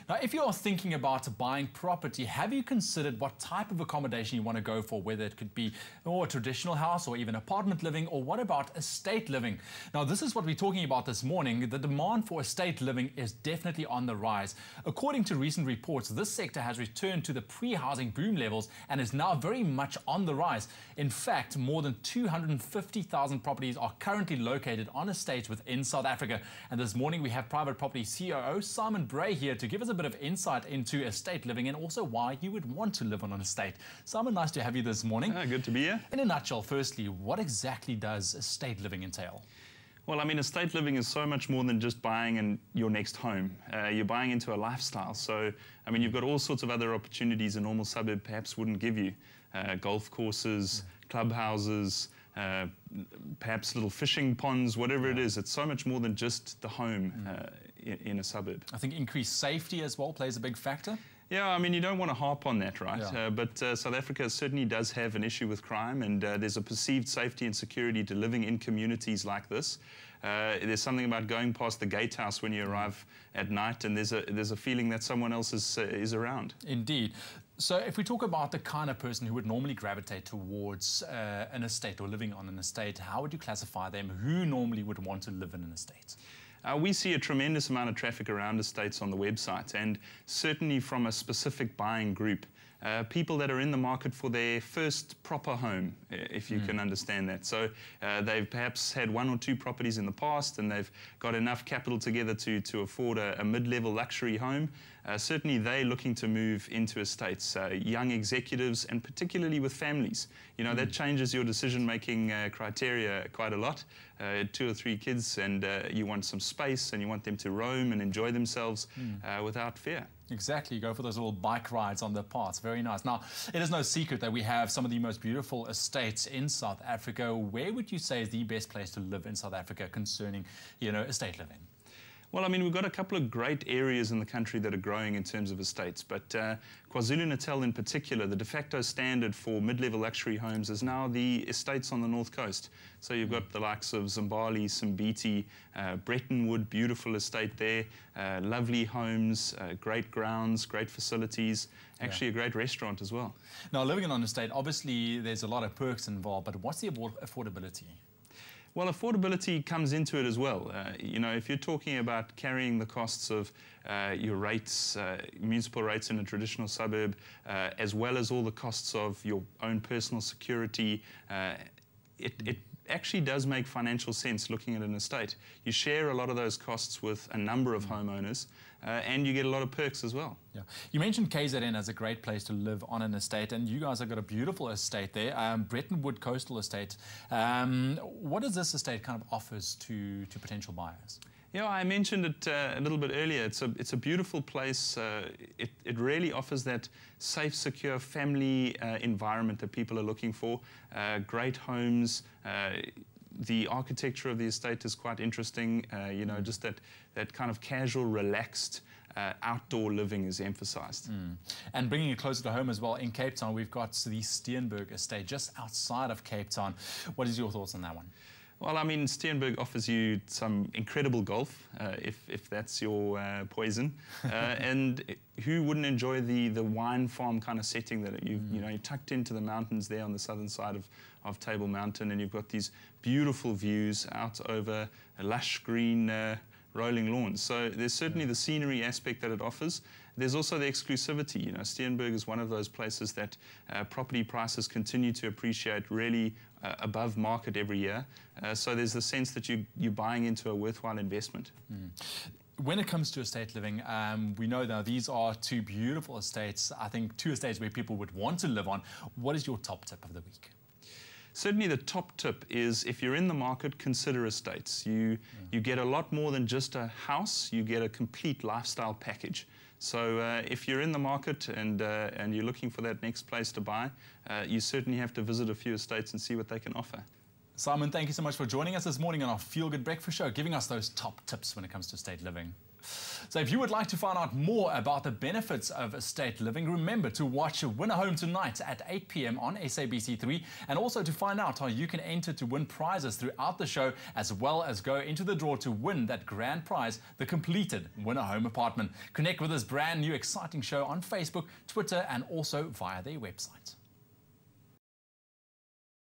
Now, if you are thinking about buying property, have you considered what type of accommodation you want to go for, whether it could be a traditional house or even apartment living, or what about estate living? Now, this is what we're talking about this morning. The demand for estate living is definitely on the rise. According to recent reports, this sector has returned to the pre-housing boom levels and is now very much on the rise. In fact, more than 250,000 properties are currently located on estates within South Africa. And this morning we have Private Property COO Bray here to give us a bit of insight into estate living and also why you would want to live on an estate. Simon, nice to have you this morning. Good to be here. In a nutshell, firstly, what exactly does estate living entail? Well, I mean, estate living is so much more than just buying your next home. You're buying into a lifestyle. So, I mean, you've got all sorts of other opportunities a normal suburb perhaps wouldn't give you. Golf courses, clubhouses, perhaps little fishing ponds, whatever it is. It's so much more than just the home in a suburb. I think increased safety as well plays a big factor. Yeah, I mean, you don't want to harp on that, right? Yeah. But South Africa certainly does have an issue with crime, and there's a perceived safety and security to living in communities like this. There's something about going past the gatehouse when you arrive at night, and there's a feeling that someone else is around. Indeed. So if we talk about the kind of person who would normally gravitate towards an estate or living on an estate, how would you classify them? Who normally would want to live in an estate? We see a tremendous amount of traffic around estates on the website, and certainly from a specific buying group. People that are in the market for their first proper home, if you can understand that. So they've perhaps had one or two properties in the past, and they've got enough capital together to afford a mid-level luxury home. Certainly they're looking to move into estates, young executives, and particularly with families. You know, that changes your decision-making criteria quite a lot. 2 or 3 kids, and you want some space, and you want them to roam and enjoy themselves without fear. Exactly, you go for those little bike rides on the paths. Very nice. Now, it is no secret that we have some of the most beautiful estates in South Africa. Where would you say is the best place to live in South Africa concerning, estate living? Well, I mean, we've got a couple of great areas in the country that are growing in terms of estates, but KwaZulu-Natal in particular, the de facto standard for mid-level luxury homes is now the estates on the north coast. So you've got the likes of Zimbali, Simbiti, Brettonwood, beautiful estate there, lovely homes, great grounds, great facilities, actually a great restaurant as well. Now, living on an estate, obviously there's a lot of perks involved, but what's the affordability? Well, affordability comes into it as well. If you're talking about carrying the costs of your rates, municipal rates in a traditional suburb, as well as all the costs of your own personal security, it actually does make financial sense looking at an estate. You share a lot of those costs with a number of homeowners, and you get a lot of perks as well. Yeah. You mentioned KZN as a great place to live on an estate, and you guys have got a beautiful estate there, Brettonwood Coastal Estate. What does this estate kind of offers to potential buyers? Yeah, I mentioned it a little bit earlier. It's a beautiful place. It really offers that safe, secure family environment that people are looking for. Great homes. The architecture of the estate is quite interesting. Just that kind of casual, relaxed outdoor living is emphasized. And bringing it closer to home as well, in Cape Town, we've got the Steinberg Estate just outside of Cape Town. What is your thoughts on that one? Well, I mean, Steinberg offers you some incredible golf, if that's your poison. And who wouldn't enjoy the wine farm kind of setting that you're tucked into the mountains there on the southern side of Table Mountain, and you've got these beautiful views out over a lush green rolling lawns. So there's certainly the scenery aspect that it offers. There's also the exclusivity. Steinberg is one of those places that property prices continue to appreciate really above market every year. So there's the sense that you're buying into a worthwhile investment. When it comes to estate living, we know now these are 2 beautiful estates. I think 2 estates where people would want to live on. What is your top tip of the week? Certainly the top tip is, if you're in the market, consider estates. You get a lot more than just a house. You get a complete lifestyle package. So if you're in the market and you're looking for that next place to buy, you certainly have to visit a few estates and see what they can offer. Simon, thank you so much for joining us this morning on our Feel Good Breakfast Show, giving us those top tips when it comes to estate living. So if you would like to find out more about the benefits of estate living, remember to watch Win a Home tonight at 8 p.m. on SABC3, and also to find out how you can enter to win prizes throughout the show, as well as go into the draw to win that grand prize, the completed Win a Home apartment. Connect with this brand new exciting show on Facebook, Twitter, and also via their website.